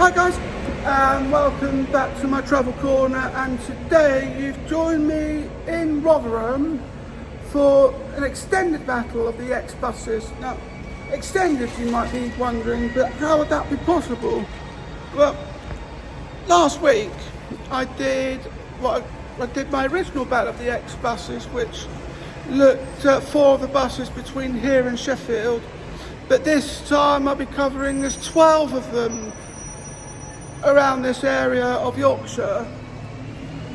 Hi guys, and welcome back to my travel corner, and today you've joined me in Rotherham for an extended battle of the X buses. Now, extended you might be wondering, but how would that be possible? Well, last week I did my original battle of the X buses, which looked at 4 of the buses between here and Sheffield, but this time I'll be covering there's 12 of them around this area of Yorkshire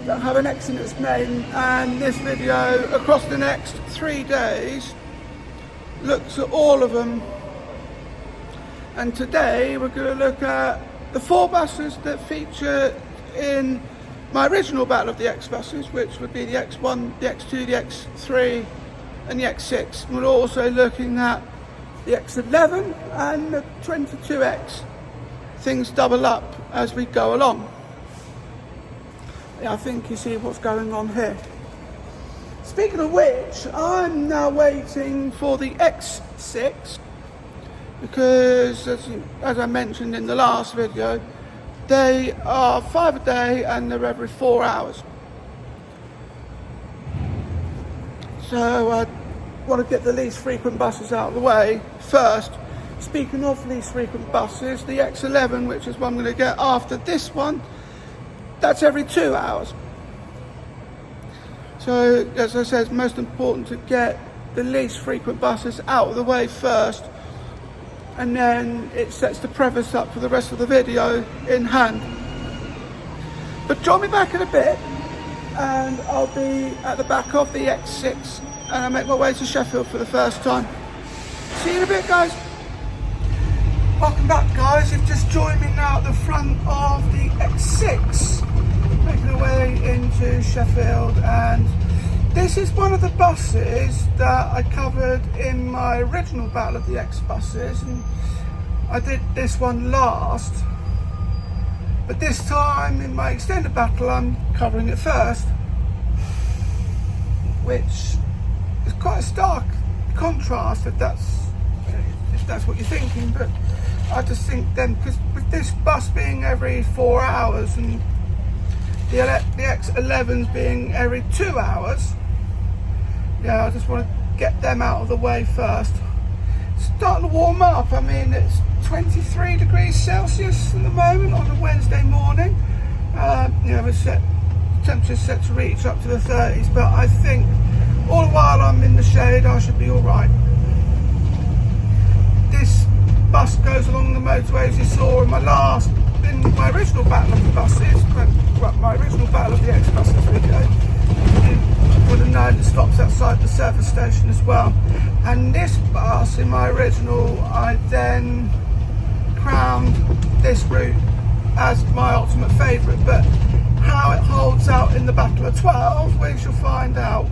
that have an X in its name, and this video across the next 3 days looks at all of them. And today we're going to look at the 4 buses that feature in my original battle of the X buses, which would be the X1, the X2, the X3 and the X6. We're also looking at the X11 and the 22X. Things double up as we go along. Yeah, I think you see what's going on here. Speaking of which, I'm now waiting for the X6 because, as I mentioned in the last video, they are 5 a day and they're every 4 hours. So I want to get the least frequent buses out of the way first. Speaking of least frequent buses, the X11, which is what I'm going to get after this one, that's every 2 hours. So, as I said, it's most important to get the least frequent buses out of the way first, and then it sets the preface up for the rest of the video in hand. But join me back in a bit, and I'll be at the back of the X6, and I'll make my way to Sheffield for the first time. See you in a bit, guys. Welcome back, guys. You've just joined me now at the front of the X6, making our way into Sheffield, and this is one of the buses that I covered in my original battle of the X buses, and I did this one last, but this time in my extended battle I'm covering it first, which is quite a stark contrast if that's what you're thinking. But I just think then, because with this bus being every 4 hours and the X11s being every 2 hours, yeah, I just want to get them out of the way first. It's starting to warm up. I mean, it's 23 degrees Celsius at the moment on a Wednesday morning. Temperature's set to reach up to the 30s, but I think all the while I'm in the shade I should be alright. This bus goes along the motorways you saw in my original battle of the buses, my original battle of the X buses video. You would have known it stops outside the service station as well. And this bus in my original, I then crowned this route as my ultimate favourite. But how it holds out in the battle of 12, we shall find out.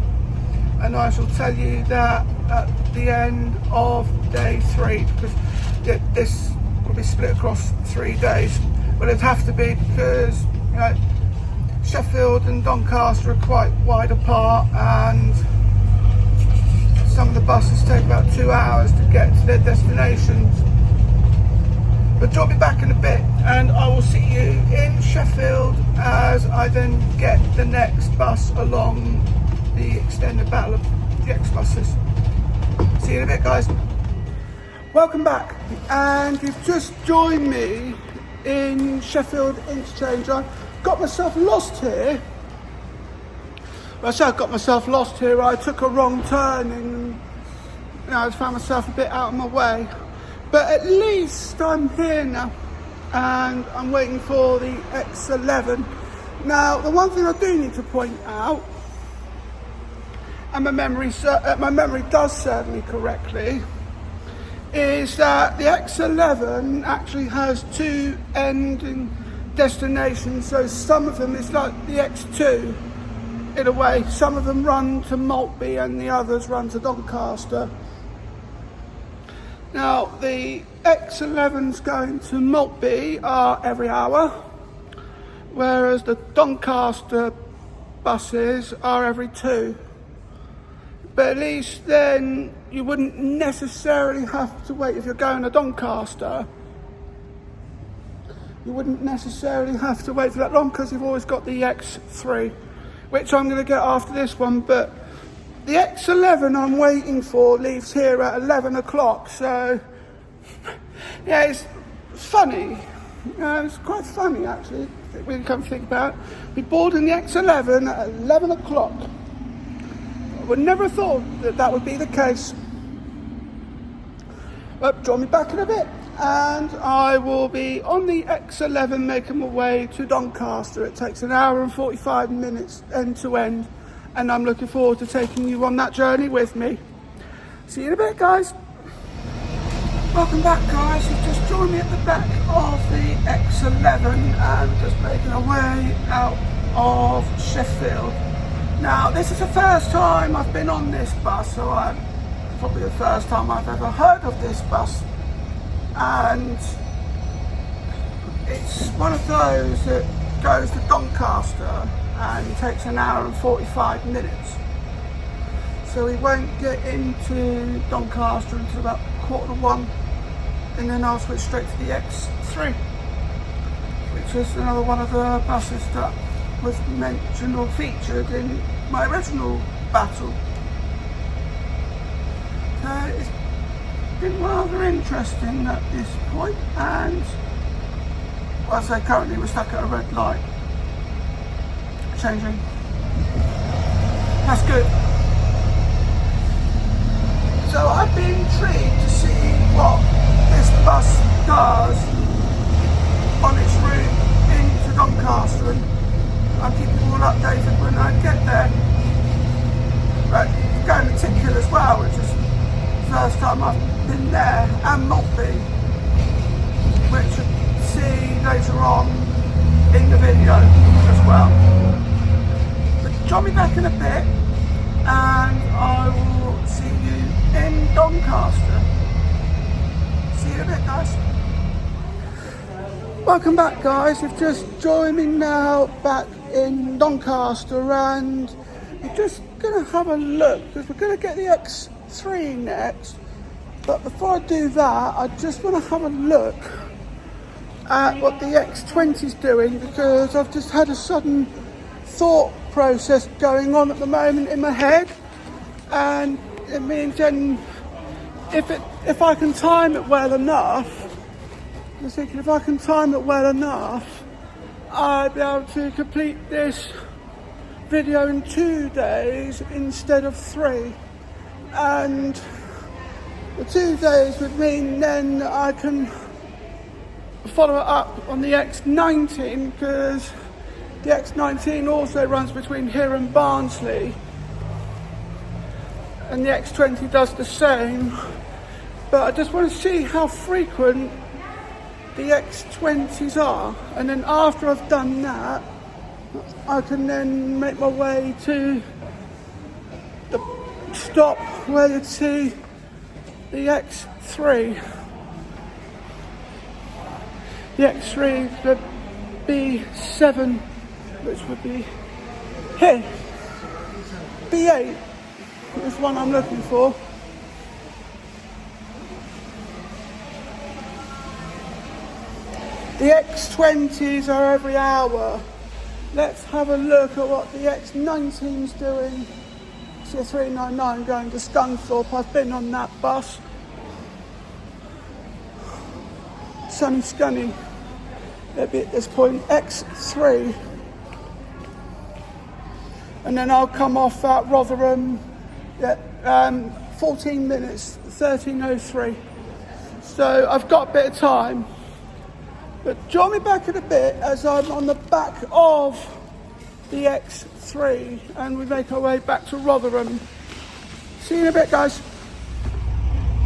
And I shall tell you that at the end of day 3, because this will be split across 3 days. Well, it'd have to be, because Sheffield and Doncaster are quite wide apart, and some of the buses take about 2 hours to get to their destinations. But join me back in a bit, and I will see you in Sheffield as I then get the next bus along the extended battle of the X buses. See you in a bit, guys. Welcome back, and you've just joined me in Sheffield Interchange. I got myself lost here. Well, I say I got myself lost here. I took a wrong turn and I found myself a bit out of my way. But at least I'm here now, and I'm waiting for the X11. Now, the one thing I do need to point out, and my memory does serve me correctly, is that the X11 actually has 2 ending destinations. So some of them, it's like the X2 in a way. Some of them run to Maltby and the others run to Doncaster. Now, the X11s going to Maltby are every hour, whereas the Doncaster buses are every 2. But at least then you wouldn't necessarily have to wait if you're going to Doncaster you wouldn't necessarily have to wait for that long because you've always got the X3, which I'm going to get after this one. But the X11 I'm waiting for leaves here at 11 o'clock. So, yeah, it's funny. It's quite funny, actually, when you come to think about it. We boarding the X11 at 11 o'clock. I would never have thought that that would be the case. But draw me back in a bit, and I will be on the X11 making my way to Doncaster. It takes an hour and 45 minutes end to end, and I'm looking forward to taking you on that journey with me. See you in a bit, guys. Welcome back, guys. You've just joined me at the back of the X11 and just making our way out of Sheffield. Now, this is the first time I've been on this bus, so probably the first time I've ever heard of this bus, and it's one of those that goes to Doncaster and takes an hour and 45 minutes. So we won't get into Doncaster until about 1:15, and then I'll switch straight to the X3, which is another one of the buses that was mentioned or featured in my original battle. So it's been rather interesting at this point, and well, I say currently we're stuck at a red light. Changing. That's good. So I've been intrigued to see what this bus does on its route into Doncaster, and I'll keep you all updated when I get there. But going to Tickhill as well, which is the first time I've been there, and Maltby, which you'll see later on in the video as well. But join me back in a bit, and I will see you in Doncaster. See you in a bit, guys. Welcome back, guys. You've just joined me now back in Doncaster, and we're just going to have a look because we're going to get the X3 next. But before I do that, I just want to have a look at what the X20 is doing, because I've just had a sudden thought process going on at the moment in my head, and it means then if I can time it well enough, I was thinking if I can time it well enough, I'll be able to complete this video in 2 days instead of 3. And the 2 days would mean then I can follow it up on the X19, because the X19 also runs between here and Barnsley, and the X20 does the same. But I just want to see how frequent the X20s are, and then after I've done that, I can then make my way to the stop where you'd see the X3. The X3, the B7, which would be here. B8 is one I'm looking for. The X20s are every hour. Let's have a look at what the X19's doing. See a 399 going to Scunthorpe. I've been on that bus. Sunny Scunny. It'll be at this point X3. And then I'll come off at Rotherham at 14 minutes, 13:03. So I've got a bit of time. But join me back in a bit as I'm on the back of the X3 and we make our way back to Rotherham. See you in a bit, guys.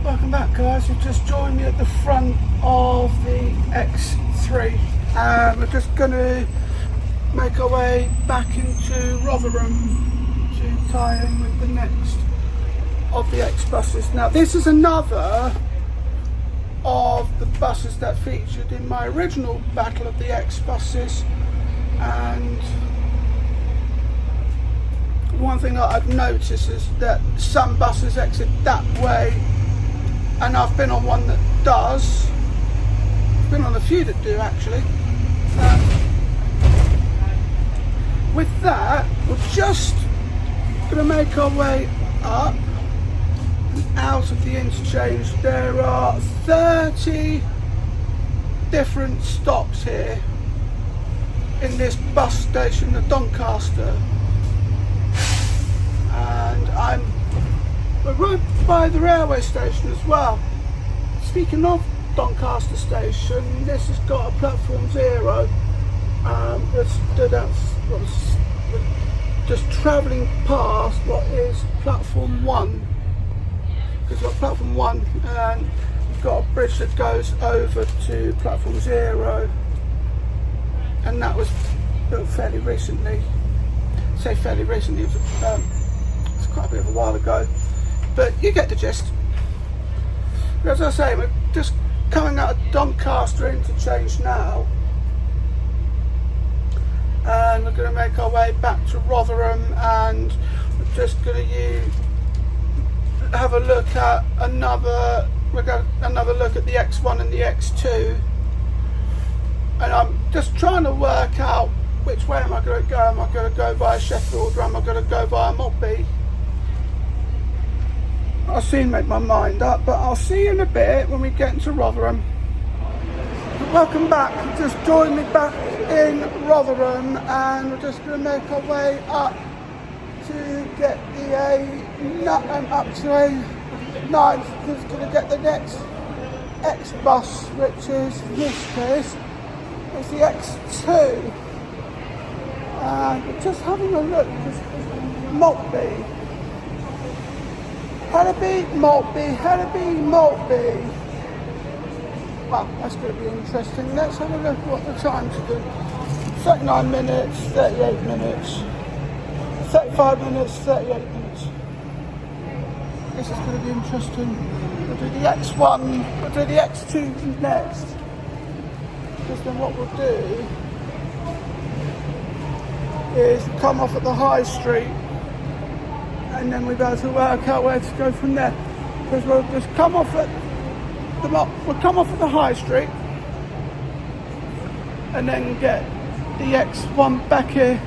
Welcome back, guys. You've just joined me at the front of the X3. We're just going to make our way back into Rotherham to tie in with the next of the X buses. Now, this is another of the buses that featured in my original Battle of the X buses, and one thing that I've noticed is that some buses exit that way, and I've been on one that does. I've been on a few that do actually, With that, we're just going to make our way up and out of the interchange. There are 30 different stops here in this bus station at Doncaster, and we're right by the railway station as well. Speaking of Doncaster station, this has got a platform 0 that stood out, just travelling past what is platform 1, because we've got platform 1 and we've got a bridge that goes over to platform 0, and that was built fairly recently. I say fairly recently, it was quite a bit of a while ago, but you get the gist. As I say, we're just coming out of Doncaster interchange now, and we're going to make our way back to Rotherham, and we're just going to have a look at another look at the X1 and the X2, and I'm just trying to work out which way am I going to go. Am I going to go via Sheffield, or am I going to go via Maltby? I'll soon make my mind up, but I'll see you in a bit when we get into Rotherham. Welcome back. Just join me back in Rotherham, and we're just going to make our way up to get up to a 9th, because we're going to get the next X bus, which is in this case is the X2. And we're just having a look, because Maltby. Maltby. Well, that's going to be interesting. Let's have a look at what the times are doing. 39 minutes, 38 minutes, 35 minutes, 38 minutes. This is going to be interesting. We'll do the X1, we'll do the X2 next. Because then what we'll do is come off at the High Street, and then we'll be able to work out where to go from there. Because we'll just come off at the High Street, and then get the X1 back here.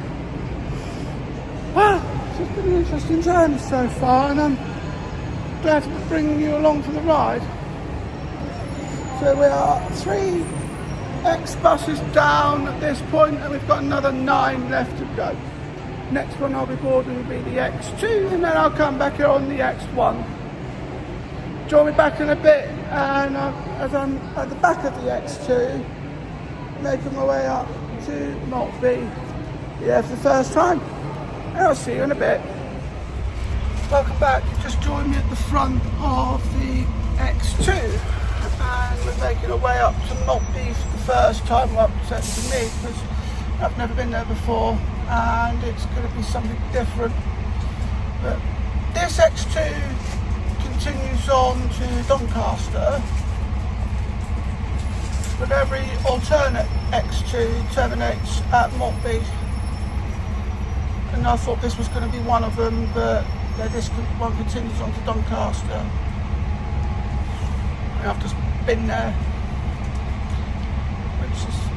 Wow, it's been an interesting journey so far, and I'm glad to be bringing you along for the ride. So we are 3 X buses down at this point, and we've got another 9 left to go. Next one I'll be boarding will be the X2, and then I'll come back here on the X1. Join me back in a bit, and as I'm at the back of the X2, making my way up to Maltby, for the first time. And I'll see you in a bit. Welcome back. You just joined me at the front of the X2, and we're making our way up to Maltby for the first time. Well, certainly to me, because I've never been there before, and it's going to be something different. But this X2 continues on to Doncaster, but every alternate X2 terminates at Maltby, and I thought this was going to be one of them, but this one continues on to Doncaster, and I've just been there,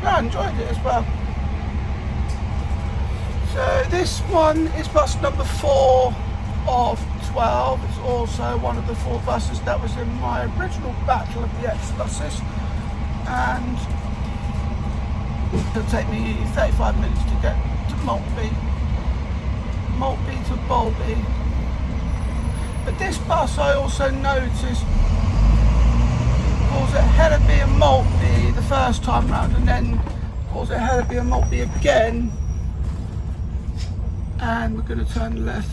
I enjoyed it as well. So this one is bus number 4 of 12. It's also one of the 4 buses that was in my original battle of the X buses, and it'll take me 35 minutes to get to Maltby to Bolby. But this bus, I also noticed, calls it Hellaby and Maltby the first time round, and then calls it Hellaby and Maltby again. And we're going to turn left.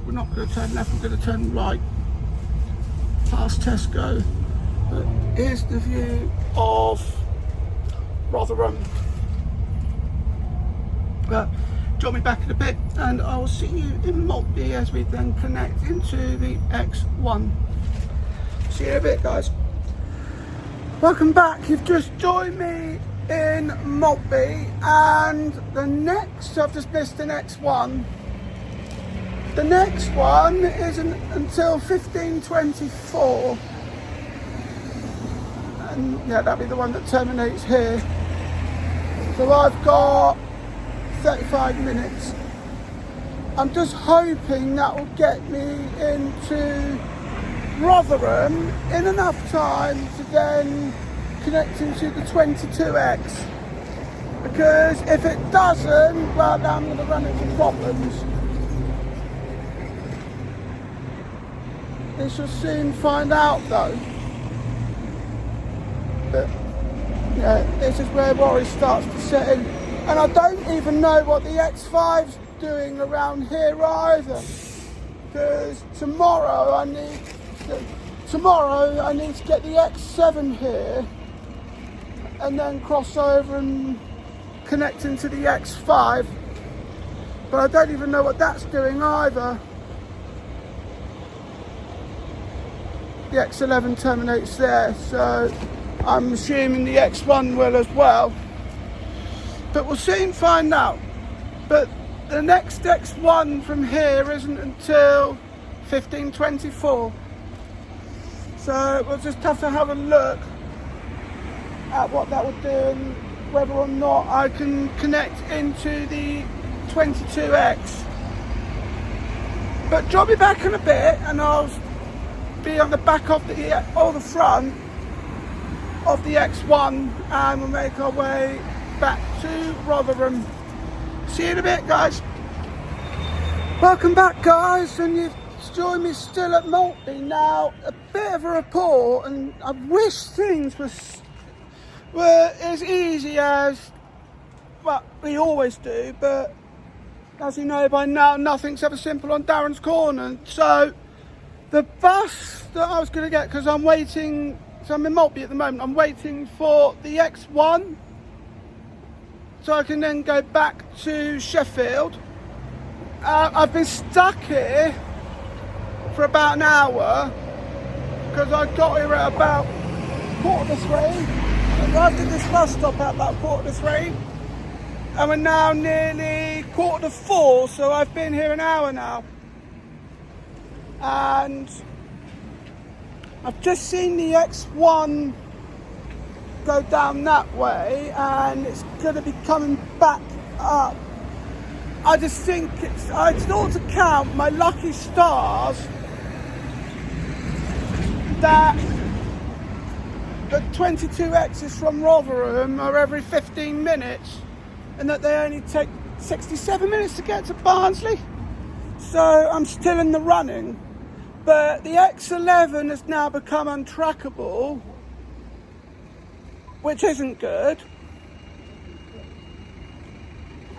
We're not going to turn left, we're going to turn right past Tesco. But here's the view of Rotherham. But join me back in a bit, and I will see you in Maltby as we then connect into the X1. See you in a bit, guys. Welcome back. You've just joined me in Maltby, and the next, I've just missed the X1. The next one isn't until 15:24, and yeah, that'll be the one that terminates here. So I've got 35 minutes. I'm just hoping that will get me into Rotherham in enough time to then connect into the 22X. Because if it doesn't, well, then I'm going to run into problems. We shall soon find out though. But yeah, this is where worry starts to set in. And I don't even know what the X5's doing around here either. Because tomorrow I need to get the X7 here and then cross over and connect into the X5. But I don't even know what that's doing either. The X11 terminates there, so I'm assuming the X1 will as well. But we'll soon find out. But the next X1 from here isn't until 1524. So we'll just have to have a look at what that would do and whether or not I can connect into the 22X. But drop me back in a bit and I'll be on the back of the front of the X1 and we'll make our way back to Rotherham. See you in a bit, guys. Welcome back, guys, and you've joined me still at Maltby. Now, a bit of a report, and I wish things were as easy as, well, we always do, but as you know by now, nothing's ever simple on Daren's Corner. So the bus that I was going to get, because I'm waiting, so I'm in Maltby at the moment, I'm waiting for the X1 so I can then go back to Sheffield. I've been stuck here for about an hour because I got here at about 3:15. I arrived at this bus stop at about 3:15 and we're now nearly 3:45, so I've been here an hour now. And I've just seen the X1 go down that way and it's going to be coming back up. I just think I ought to count my lucky stars that the 22Xs from Rotherham are every 15 minutes and that they only take 67 minutes to get to Barnsley. So I'm still in the running. But the X11 has now become untrackable, which isn't good.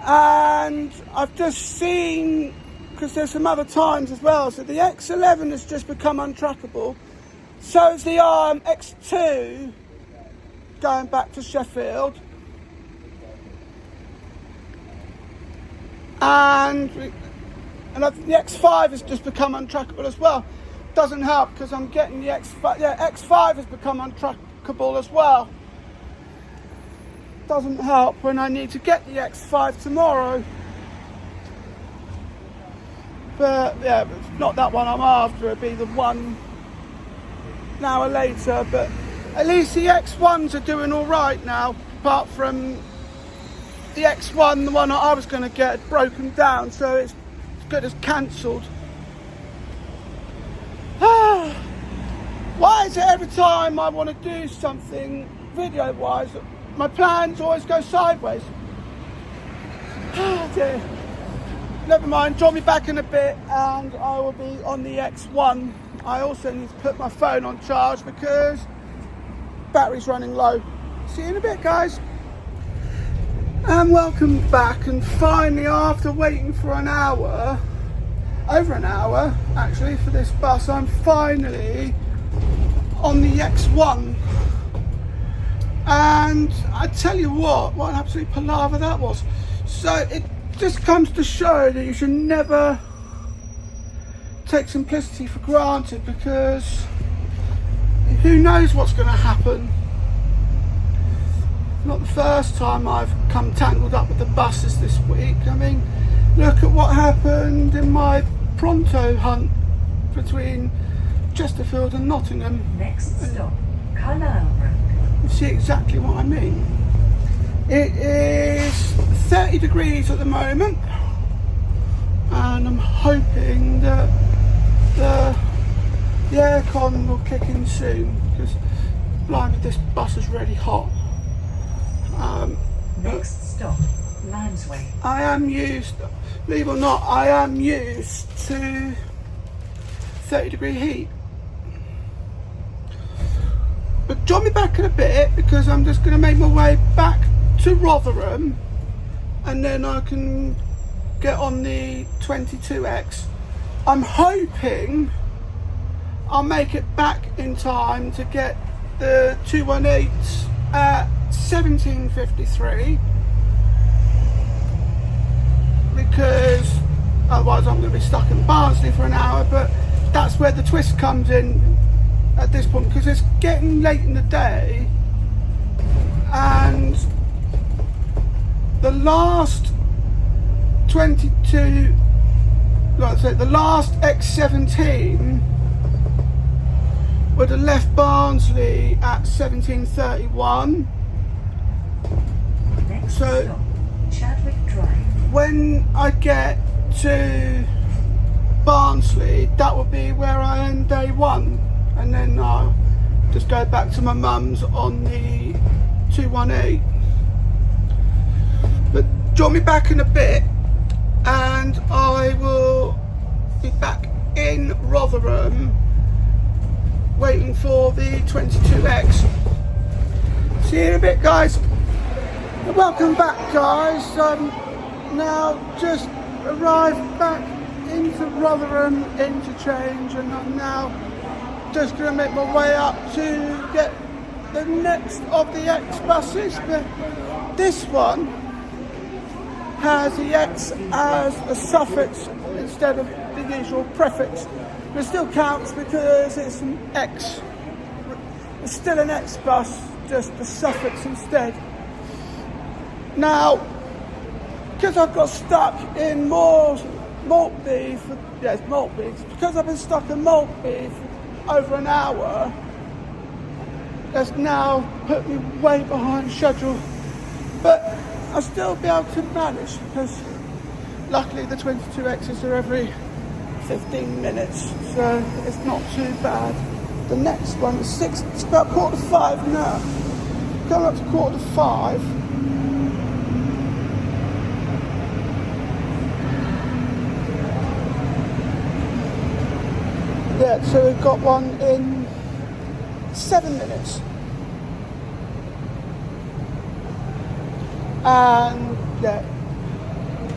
And I've just seen, because there's some other times as well, so the X11 has just become untrackable. So is the X2 going back to Sheffield. And the X5 has just become untrackable as well. Doesn't help because I'm getting the X5. Yeah, X5 has become untrackable as well. Doesn't help when I need to get the X5 tomorrow. But yeah, it's not that one I'm after. It'll be the one an hour later. But at least the X1s are doing all right now. Apart from the X1, the one I was going to get, had broken down, so it's good as cancelled. Why is it every time I want to do something video wise my plans always go sideways? Oh dear. Never mind, drop me back in a bit and I will be on the X1. I also need to put my phone on charge because battery's running low. See you in a bit, guys. And welcome back, and finally, after waiting for an hour, over an hour actually, for this bus, I'm finally on the X1. And I tell you what an absolute palaver that was. So it just comes to show that you should never take simplicity for granted, because who knows what's going to happen. Not the first time I've come tangled up with the buses this week. I mean, look at what happened in my pronto hunt between Chesterfield and Nottingham. Next stop, Carlisle Road. You see exactly what I mean. It 30 degrees at the moment, and I'm hoping that the aircon will kick in soon, because blimey, this bus is really hot. Next stop, Lansway. I am used, believe it or not, I am used to 30-degree heat. But join me back in a bit, because I'm just going to make my way back to Rotherham, and then I can get on the 22X. I'm hoping I'll make it back in time to get the 218s at 17:53, because otherwise I'm going to be stuck in Barnsley for an hour. But that's where the twist comes in at this point, because it's getting late in the day, and the last 22, like I said, the last X17 would have left Barnsley at 17:31. Next So stop, Chadwick Drive. when I get to Barnsley, that will be where I end day one, and then I'll just go back to my mum's on the 218. But join me back in a bit, and I will be back in Rotherham waiting for the 22X. See you in a bit, guys. Welcome back, guys. Now just arrived back into Rotherham interchange, and I'm now just going to make my way up to get the next of the X buses. But this one has the X as a suffix instead of the usual prefix. But it still counts because it's an X. It's still an X bus, just the suffix instead. Now, because I've got stuck in Maltby for, yes, Maltby, because I've been stuck in Maltby for over an hour, that's now put me way behind schedule. But I'll still be able to manage, because luckily the 22Xs are every 15 minutes, so it's not too bad. The next one is it's about 4:45 now. Coming up to 4:45. Yeah, so we've got one in 7 minutes. And yeah,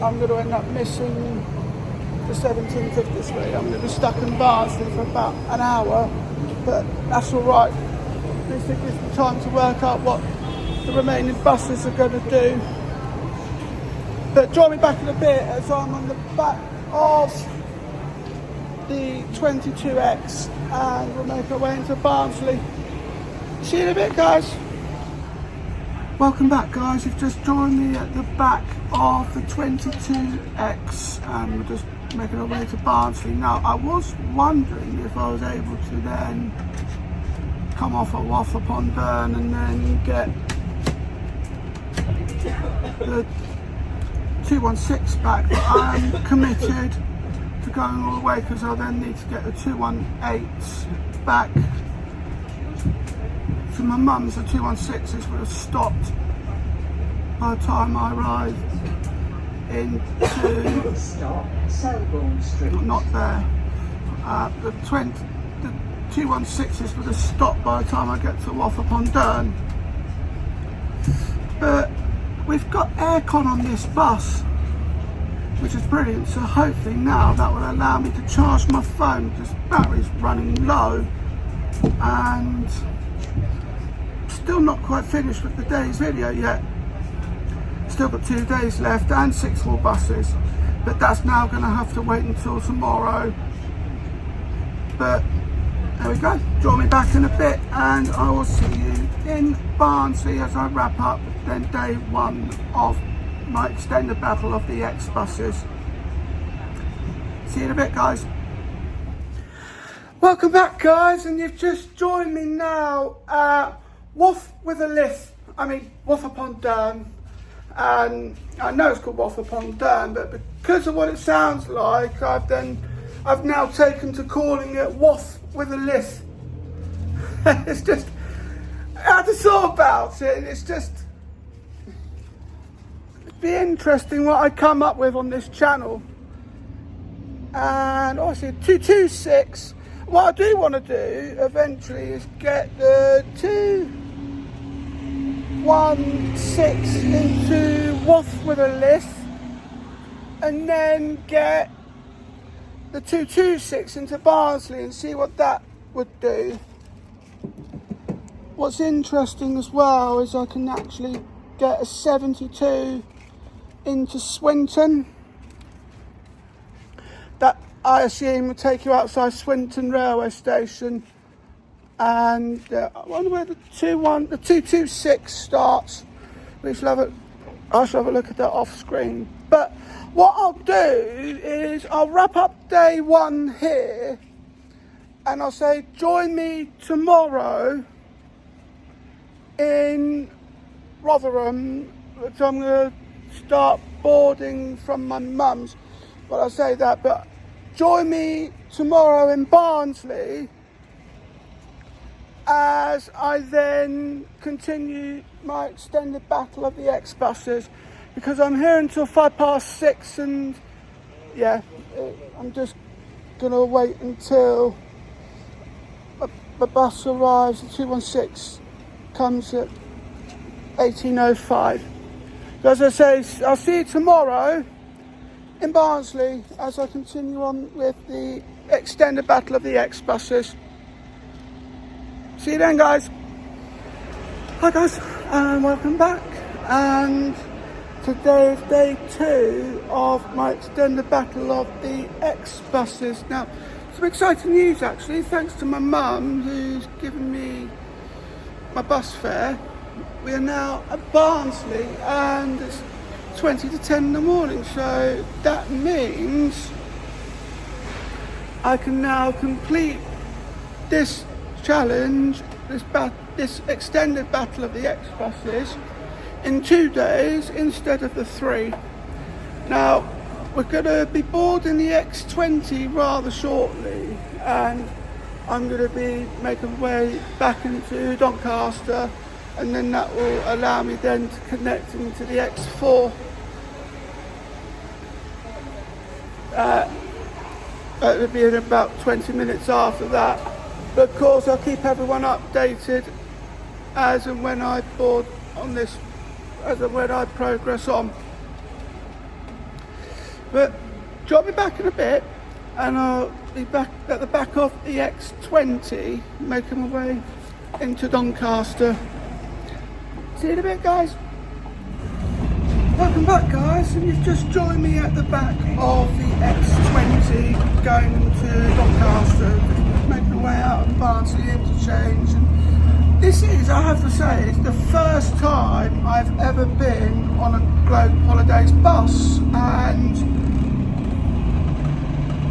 I'm going to end up missing the 17:53. I'm going to be stuck in Barnsley for about an hour, but that's all right. At least it gives me time to work out what the remaining buses are going to do. But join me back in a bit as I'm on the back of the 22X, and we'll make our way into Barnsley. See you in a bit, guys. Welcome back, guys. You've just joined me at the back of the 22X, and we're just making our way to Barnsley. Now, I was wondering if I was able to then come off at Wath upon Daren and then get the 216 back, but I am committed to going all the way, because I then need to get the 218s back to my mum's. The 216s would have stopped by the time I arrived into Stop, Selborne Street. not there. The 216s would have stopped by the time I get to Wath upon Daren. But we've got aircon on this bus, which is brilliant, so hopefully now that will allow me to charge my phone, because battery's running low, and still not quite finished with the day's video yet. Still got 2 days left and 6 more buses, but that's now going to have to wait until tomorrow. But there we go. Join me back in a bit, and I will see you in Barnsley as I wrap up then day one of my extended battle of the X buses. See you in a bit, guys. Welcome back, guys, and you've just joined me now at Wath upon Daren, and I know it's called Waff upon Daren, but because of what it sounds like, I've now taken to calling it Waff with a lisp. It's just, I had to thought about it, and it's just, it'd be interesting what I come up with on this channel. And obviously 226, what I do want to do eventually is get the 216 into Waff with a lisp, and then get the 226 into Barnsley and see what that would do. What's interesting as well is I can actually get a 72 into Swinton. That I assume will take you outside Swinton railway station, and I wonder where the 226 starts. I shall have a look at that off screen. But what I'll do is I'll wrap up day one here, and I'll say join me tomorrow in Rotherham, which I'm going to start boarding from my mum's. Well, I'll say that, but join me tomorrow in Barnsley as I then continue my extended battle of the X-buses, because I'm here until 6:05, and yeah, I'm just going to wait until the bus arrives. The 216 comes at 18:05. So as I say, I'll see you tomorrow in Barnsley as I continue on with the extended battle of the X-buses. See you then, guys. Hi guys, and welcome back. And today is day 2 of my extended battle of the X-buses. Now, some exciting news actually, thanks to my mum who's given me my bus fare. We are now at Barnsley, and it's 20 to 10 in the morning, so that means I can now complete this challenge, this extended battle of the X-buses in 2 days instead of the 3. Now, we're going to be boarding the X20 rather shortly, and I'm going to be making my way back into Doncaster, and then that will allow me then to connect into the X4. It'll be in about 20 minutes after that. But of course I'll keep everyone updated as and when I board on this, as and when I progress on. But drop me back in a bit, and I'll be back at the back of the X20 making my way into Doncaster. See you in a bit, guys. Welcome back, guys, and you've just joined me at the back of the X20 going into Doncaster, just making my way out of Barnsley interchange. And this is, I have to say, it's the first time I've ever been on a Globe Holidays bus, and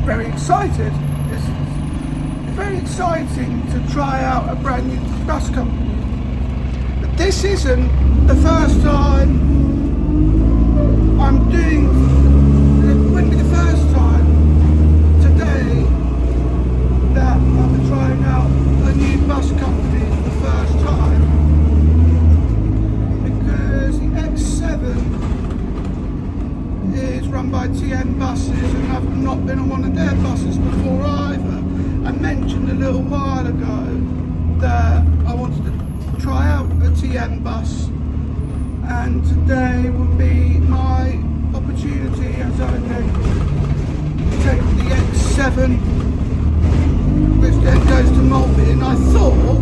very excited. It's very exciting to try out a brand new bus company. But this isn't the first time I'm doing, it wouldn't be the first time today that I'm trying out a new bus company for the first time, because the X7 is run by TN buses, and I've not been on one of their buses before either. I mentioned a little while ago that I wanted to try out a TN bus, and today will be my opportunity as I then take the X7, which then goes to Maltby. And I thought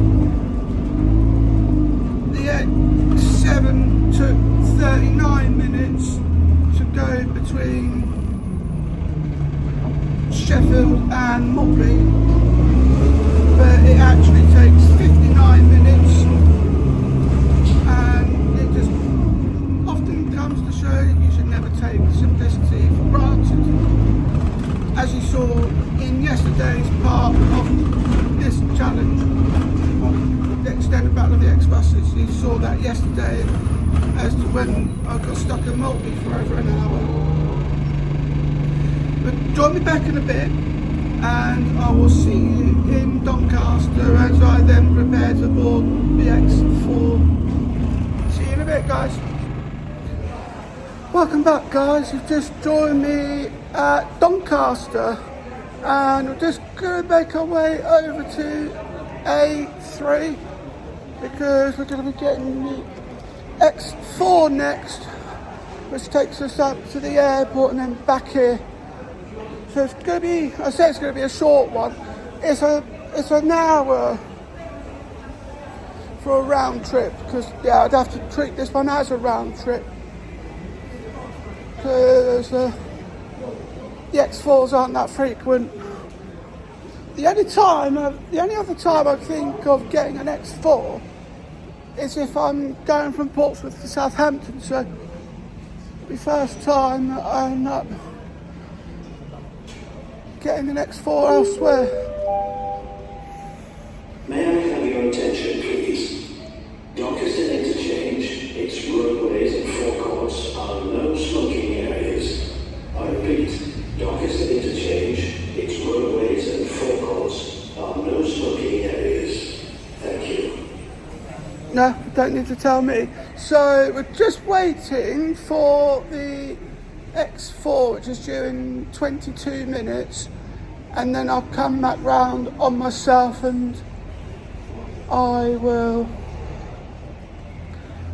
the X7 took 39 minutes to go between Sheffield and Maltby, but it actually takes 59 minutes. You should never take simplicity for granted. As you saw in yesterday's part of this challenge, the extended battle of the X-buses, you saw that yesterday. as to when I got stuck in Maltby for over an hour. But join me back in a bit, and I will see you in Doncaster as I then prepare to board the X4. See you in a bit, guys. Welcome back, guys. You've just joined me at Doncaster, and we're just going to make our way over to A3 because we're going to be getting the X4 next, which takes us up to the airport and then back here. So it's going to be, I say it's going to be a short one. It's an hour for a round trip, because I'd have to treat this one as a round trip, because the X4s aren't that frequent. The only other time I think of getting an X4 is if I'm going from Portsmouth to Southampton. So the first time that I end up getting an X4 elsewhere. May I have your attention, please? Doncaster Interchange, its roadways and forecourts are no smoking areas. I repeat, Doncaster Interchange, its roadways and forecourts are no smoking areas. Thank you. No, you don't need to tell me. So we're just waiting for the X4, which is due in 22 minutes, and then I'll come back round on myself and I will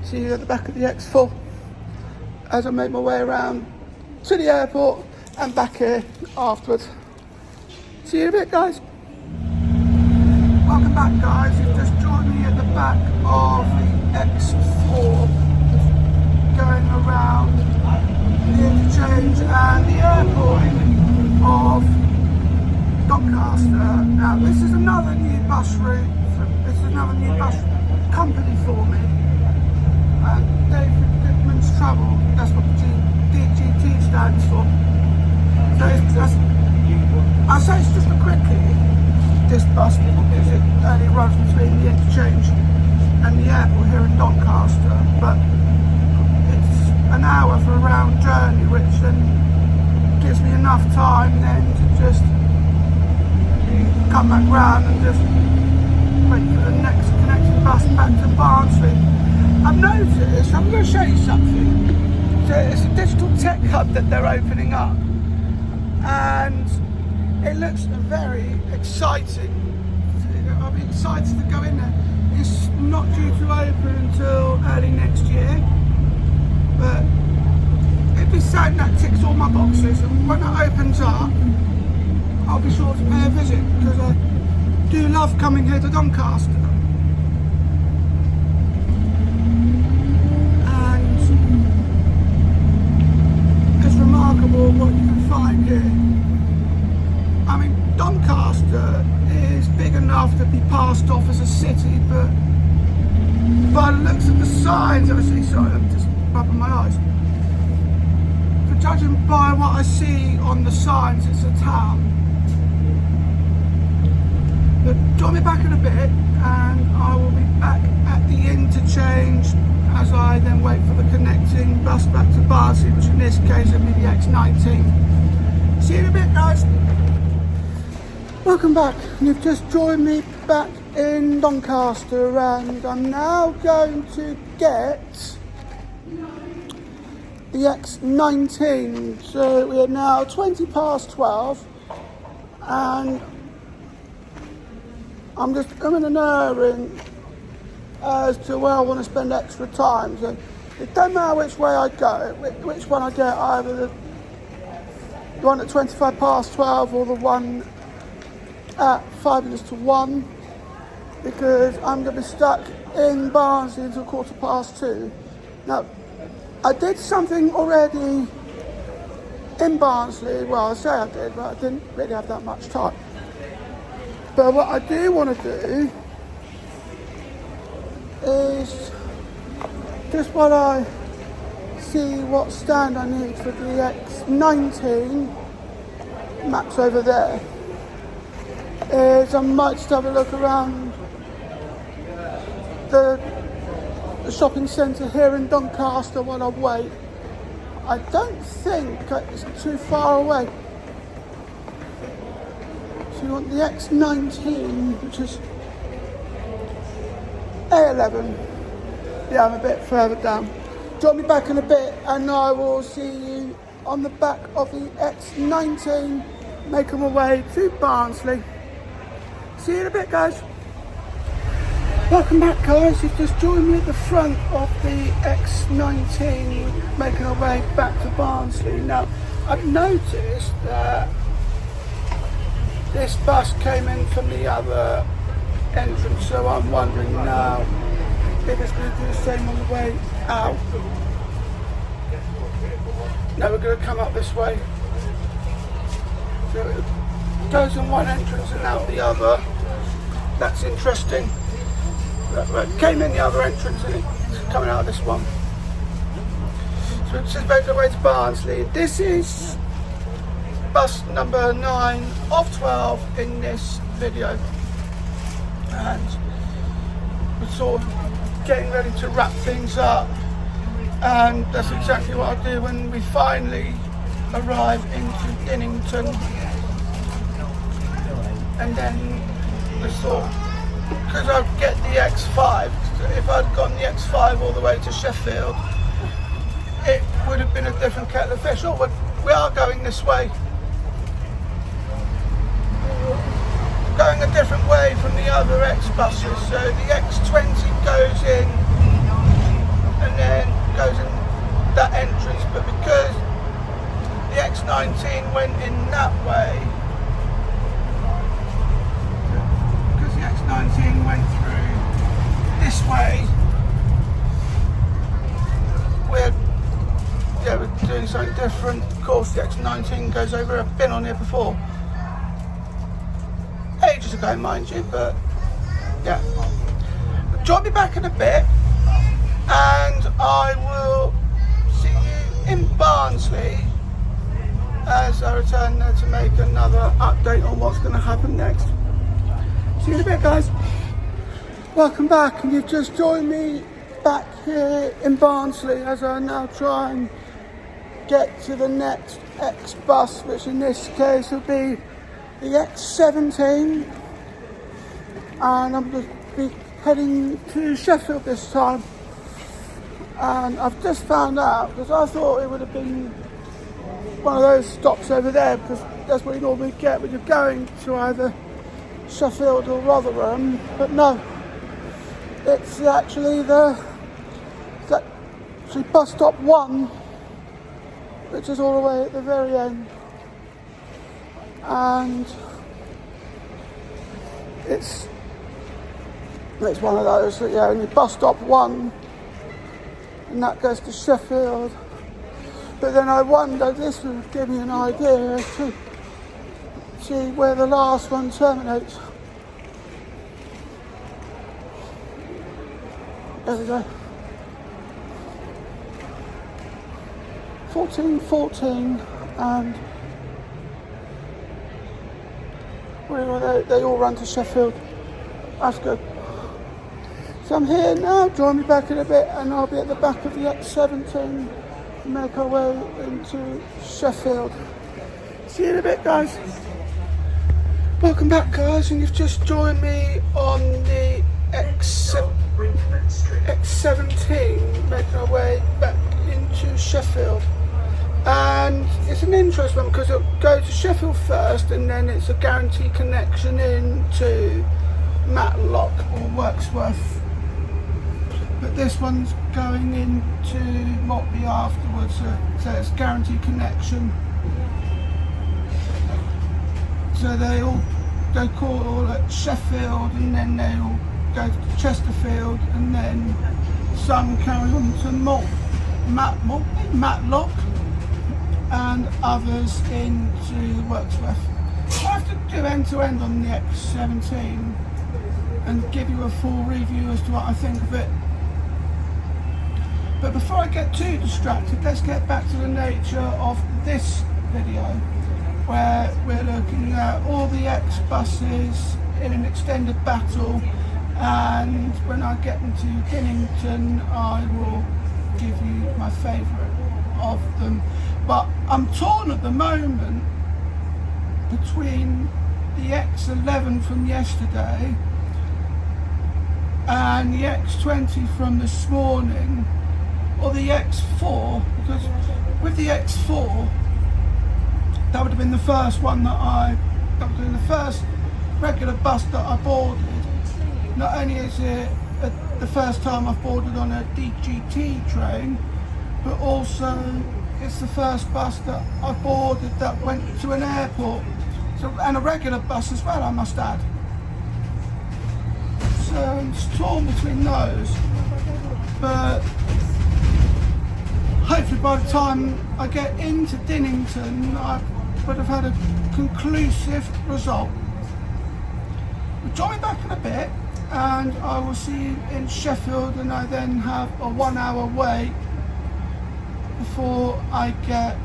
see you at the back of the X4 as I make my way around to the airport and back here afterwards. See you in a bit, guys. Welcome back, guys. You've just joined me at the back of the X4, going around the interchange and the airport of Doncaster. Now, this is another new bus route. This is another new bus company for me. David Goodman's Travel. That's what the DGT stands for. So I say it's just a quickie, this bus, because it only runs between the interchange and the airport here in Doncaster. But it's an hour for a round journey, which then gives me enough time then to just come back round and just wait for the next connecting bus back to Barnsley. I've noticed, I'm going to show you something. So it's a digital tech hub that they're opening up, and it looks very exciting. I'll be excited to go in there. It's not due to open until early next year, but it'd be something that ticks all my boxes, and when it opens up, I'll be sure to pay a visit, because I do love coming here to Doncaster. And it's remarkable what you can find here. I mean, Doncaster is big enough to be passed off as a city, but by the looks of the signs, obviously, sorry, I'm just rubbing my eyes. But judging by what I see on the signs, it's a town. But join me back in a bit, and I will be back at the interchange as I then wait for the connecting bus back to Barnsley, which in this case will be the X19. See you in a bit, guys. Welcome back. You've just joined me back in Doncaster, and I'm now going to get the X19. So we are now 20 past 12, and I'm just umming and erring as to where I want to spend extra time. So it doesn't matter which way I go, which one I get, either the one at 25 past 12 or the one at 5 minutes to 1, because I'm going to be stuck in Barnsley until 2:15. Now, I did something already in Barnsley. Well, I say I did, but I didn't really have that much time. But what I do want to do is just while I see what stand I need for the X19, maps over there, is I might just have a look around the the shopping centre here in Doncaster while I wait. I don't think it's too far away. So you want the X19, which is A11. Yeah, I'm a bit further down. Drop me back in a bit and I will see you on the back of the X19 making my way to Barnsley. See you in a bit, guys. Welcome back, guys. You've just joined me at the front of the X19 making our way back to Barnsley. Now, I've noticed that this bus came in from the other entrance, so I'm wondering now if it's going to do the same on the way out. No, we're going to come up this way. So it goes in one entrance and out the other. That's interesting. It came in the other entrance and it's coming out of this one. So it says make our way to Barnsley. This is bus number 9 of 12 in this video. And we're sort of getting ready to wrap things up. And that's exactly what I'll do when we finally arrive into Dinnington. And then we sort of, because I'd get the X5, if I'd gone the X5 all the way to Sheffield, it would have been a different kettle of fish. Oh, we are going this way. Going a different way from the other X buses. So the X20 goes in and then goes in that entrance, but because the X19 went in that way, because the X19 went through this way, we're doing something different. Of course, the X19 goes over. I've been on here before, ages ago, mind you, but yeah. Join me back in a bit, and I will see you in Barnsley as I return there to make another update on what's going to happen next. See you in a bit, guys. Welcome back, and you've just joined me back here in Barnsley as I now try and get to the next X bus, which in this case will be the X17, and I'm going to be heading to Sheffield this time. And I've just found out, because I thought it would have been one of those stops over there, because that's what you normally get when you're going to either Sheffield or Rotherham, but no, it's actually bus stop 1, which is all the way at the very end, and it's one of those that only bus stop 1, and that goes to Sheffield. But then I wonder, this will give me an idea to see where the last one terminates. There we go. 1414, and they all run to Sheffield. That's good. So I'm here now. Join me back in a bit, and I'll be at the back of the X17 to make our way into Sheffield. See you in a bit, guys. Welcome back, guys, and you've just joined me on the X17, making our way back into Sheffield. And it's an interesting one because it'll go to Sheffield first, and then it's a guaranteed connection into Matlock or Wirksworth. But this one's going into Motley afterwards, so it's guaranteed connection. So they call at Sheffield, and then they all go to Chesterfield, and then some carry on to Matlock, and others into Wirksworth. I have to do end to end on the X17 and give you a full review as to what I think of it. But before I get too distracted, let's get back to the nature of this video, where we're looking at all the X buses in an extended battle and when I get into Dinnington I will give you my favourite of them. But I'm torn at the moment between the X11 from yesterday and the X20 from this morning, or the X4, because with the X4 that would have been the first one that would have been the first regular bus that I boarded. Not only is it the first time I've boarded on a DGT train, but also it's the first bus that I boarded that went to an airport. So, and a regular bus as well, I must add. So it's torn between those, but hopefully by the time I get into Dinnington I would have had a conclusive result. We'll join back in a bit and I will see you in Sheffield, and I then have a 1 hour wait before I get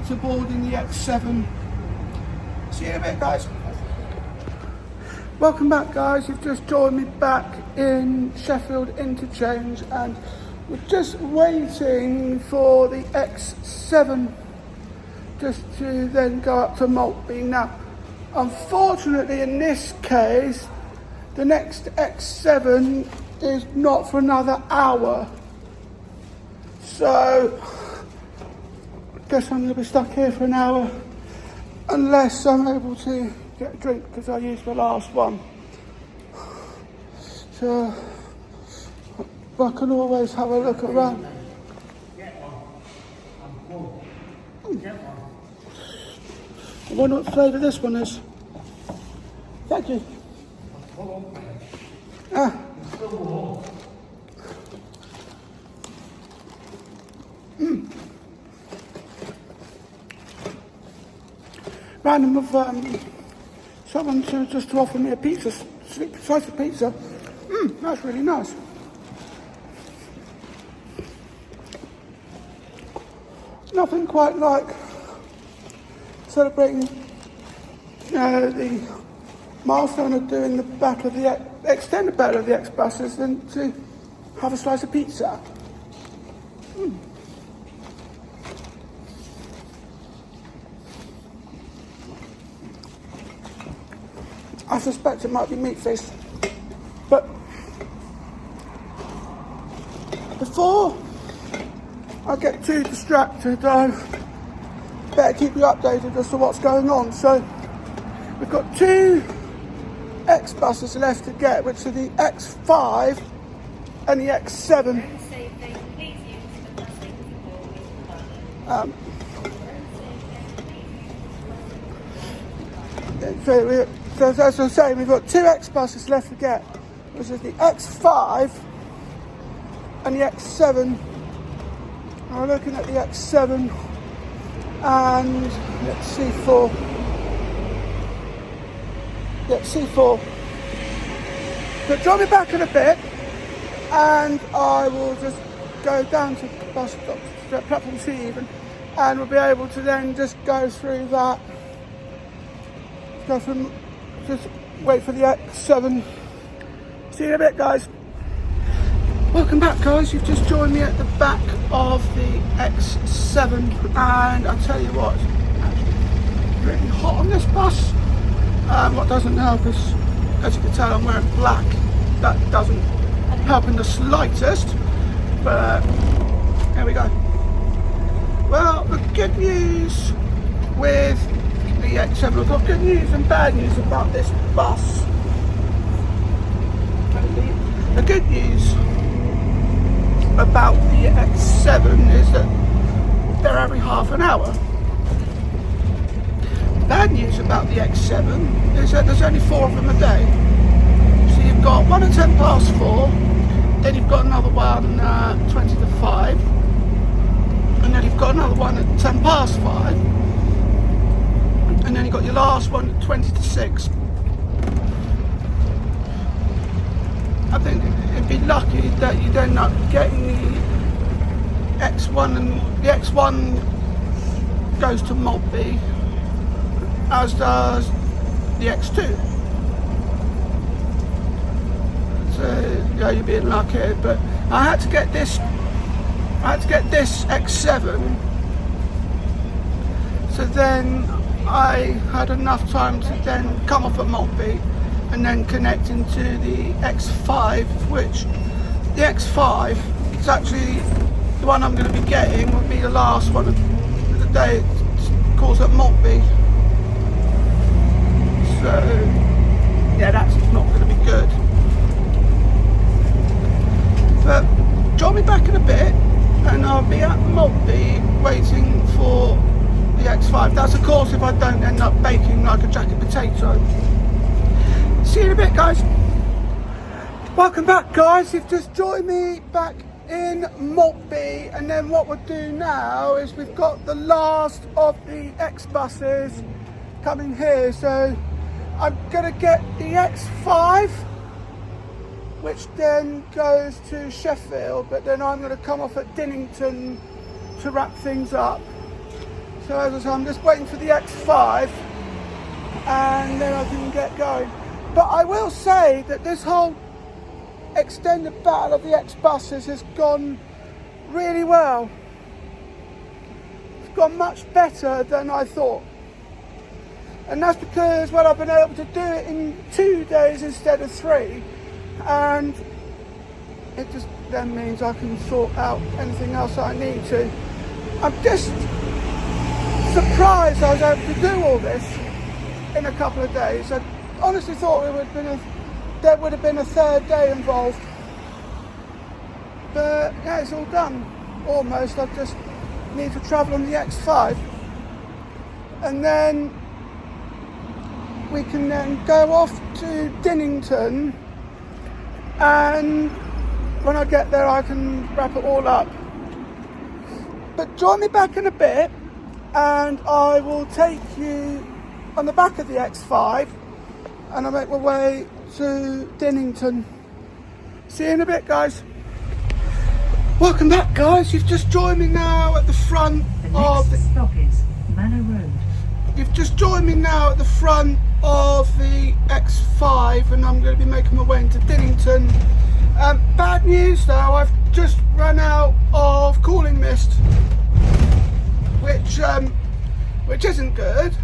to board in the X7. See you in a bit, guys. Welcome back, guys. You've just joined me back in Sheffield interchange, and we're just waiting for the X7 just to then go up to Maltby. Now, unfortunately in this case, the next X7 is not for another hour. So, I guess I'm going to be stuck here for an hour, unless I'm able to get a drink, because I used the last one. So, I can always have a look around. I wonder what flavour this one is. Thank you. Random of someone to offer me a pizza, slice of pizza. That's really nice. Nothing quite like celebrating the milestone of doing the battle of the extended battle of the X-buses than to have a slice of pizza. I suspect it might be meat fish, but before I get too distracted, I better keep you updated as to what's going on. So we've got 2 X-buses left to get, which are the X5 and the X7. So as I was saying, we've got 2 X-buses left to get, which is the X5 and the X7. We're looking at the X7 and let's C4. C4. So join me back in a bit and I will just go down to the bus stop, to platform C even, and we'll be able to then just go through that. Just wait for the X7. See you in a bit, guys. Welcome back, guys. You've just joined me at the back of the X7, and I'll tell you what, it's actually really hot on this bus. What doesn't help is, as you can tell, I'm wearing black. That doesn't help in the slightest, but here we go. Well, the good news with the X7, I've got good news and bad news about this bus. The good news about the X7 is that they're every half an hour. The bad news about the X7 is that there's only 4 of them a day. So you've got one at 4:10, then you've got another one 20 to 5, and then you've got another one at 5:10. And then you've got your last one at 20 to 6. I think it'd be lucky that you'd end up getting the X1, and the X1 goes to Maltby, as does the X2. So yeah, you're being lucky. But I had to get this X7. So then I had enough time to then come off at Maltby and then connect into the X5, which the X5 is actually the one I'm going to be getting, will be the last one of the day. It calls at Maltby. So yeah, that's not going to be good. But join me back in a bit and I'll be at Maltby waiting for the X5. That's of course if I don't end up baking like a jacket potato. See you in a bit, guys. Welcome back, guys. You've just joined me back in Maltby, and then what we'll do now is we've got the last of the X buses coming here. So I'm gonna get the X5, which then goes to Sheffield, but then I'm gonna come off at Dinnington to wrap things up. So as I say, I'm just waiting for the X5 and then I can get going. But I will say that this whole extended battle of the X buses has gone really well. It's gone much better than I thought. And that's because, well, I've been able to do it in 2 days instead of 3. And it just then means I can sort out anything else that I need to. I'm just surprised I was able to do all this in a couple of days. I honestly thought there would have been a third day involved. But yeah, it's all done. Almost. I just need to travel on the X5. And then we can then go off to Dinnington, and when I get there I can wrap it all up. But join me back in a bit and I will take you on the back of the X5 and I'll make my way to Dinnington. See you in a bit, guys. Welcome back, guys. You've just joined me now at the front of the... stop is Manor Road. You've just joined me now at the front of the X5 and I'm going to be making my way into Dinnington. Bad news though, I've just run out of cooling mist, which isn't good.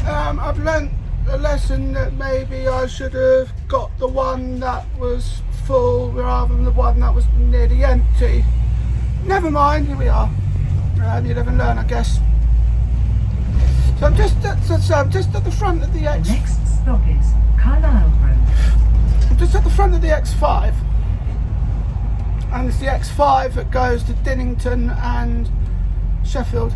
I've learnt a lesson that maybe I should have got the one that was full rather than the one that was nearly empty. Never mind, here we are. You live and learn, I guess. So I'm just at the front of the X. The next stop is Carlisle Road. I'm just at the front of the X5, and it's the X5 that goes to Dinnington and Sheffield.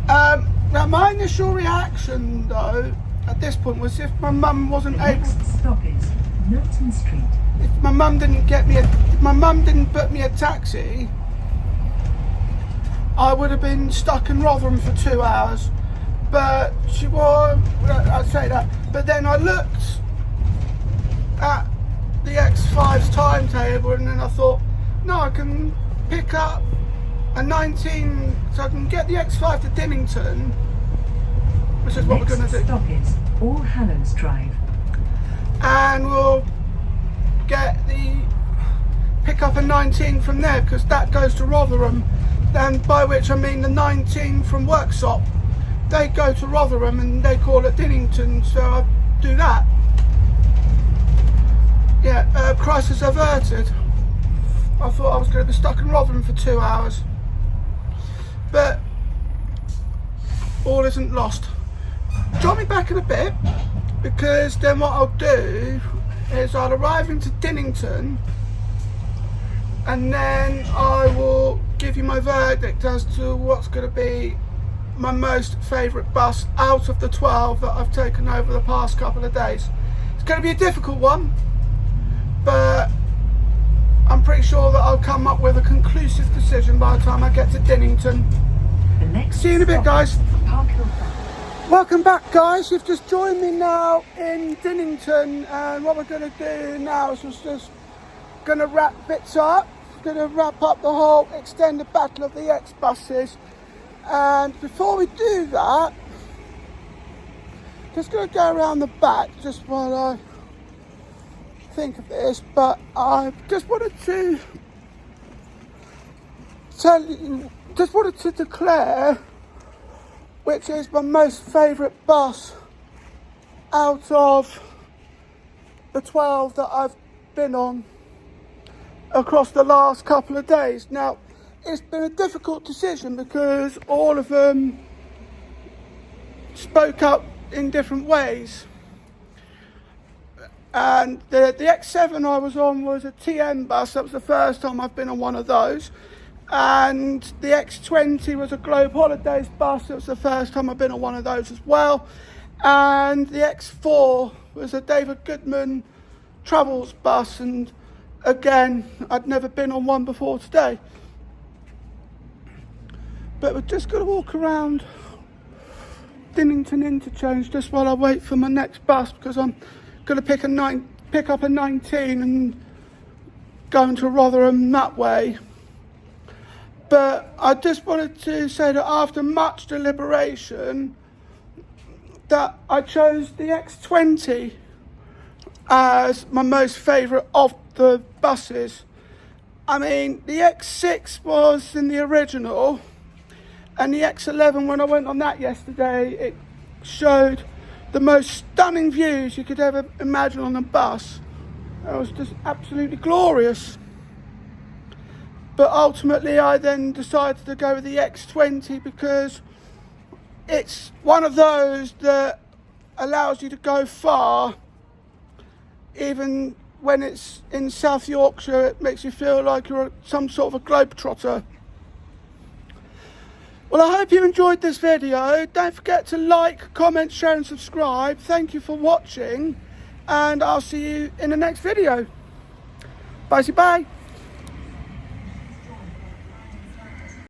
Now my initial reaction though at this point was if my mum wasn't able. The next stop is Milton Street. If my mum didn't book me a taxi, I would have been stuck in Rotherham for 2 hours. But she was, I'd say that. But then I looked at the X5's timetable and then I thought, no, I can pick up a 19, so I can get the X5 to Dinnington, which is what we're going to do. Next stop is All Hallows Drive. And we'll pick up a 19 from there because that goes to Rotherham. And by which I mean the 19 from Worksop. They go to Rotherham and they call it Dinnington, so I do that. Yeah, crisis averted. I thought I was going to be stuck in Rotherham for 2 hours. But all isn't lost. Join me back in a bit, because then what I'll do is I'll arrive into Dinnington and then I will give you my verdict as to what's going to be my most favourite bus out of the 12 that I've taken over the past couple of days. It's going to be a difficult one, but I'm pretty sure that I'll come up with a conclusive decision by the time I get to Dinnington. See you in a bit, guys. Welcome back, guys. You've just joined me now in Dinnington, and what we're going to do now is we're just going to wrap bits up. We're going to wrap up the whole extended battle of the X buses. And before we do that, just going to go around the back just while I think of this, but I just wanted to declare which is my most favourite bus out of the 12 that I've been on across the last couple of days. Now, it's been a difficult decision because all of them spoke up in different ways. And the X7 I was on was a TM bus. That was the first time I've been on one of those. And the X20 was a Globe Holidays bus. It was the first time I've been on one of those as well. And the X4 was a David Goodman Travels bus. And again, I'd never been on one before today. But we're just going to walk around Dinnington Interchange just while I wait for my next bus, because I'm going to pick up a 19 and go into Rotherham that way. But I just wanted to say that after much deliberation, that I chose the X20 as my most favourite of the buses. I mean, the X6 was in the original, and the X11, when I went on that yesterday, it showed the most stunning views you could ever imagine on a bus. It was just absolutely glorious. But ultimately I then decided to go with the X20 because it's one of those that allows you to go far. Even when it's in South Yorkshire, it makes you feel like you're some sort of a globetrotter. Well, I hope you enjoyed this video. Don't forget to like, comment, share and subscribe. Thank you for watching, and I'll see you in the next video. Bye.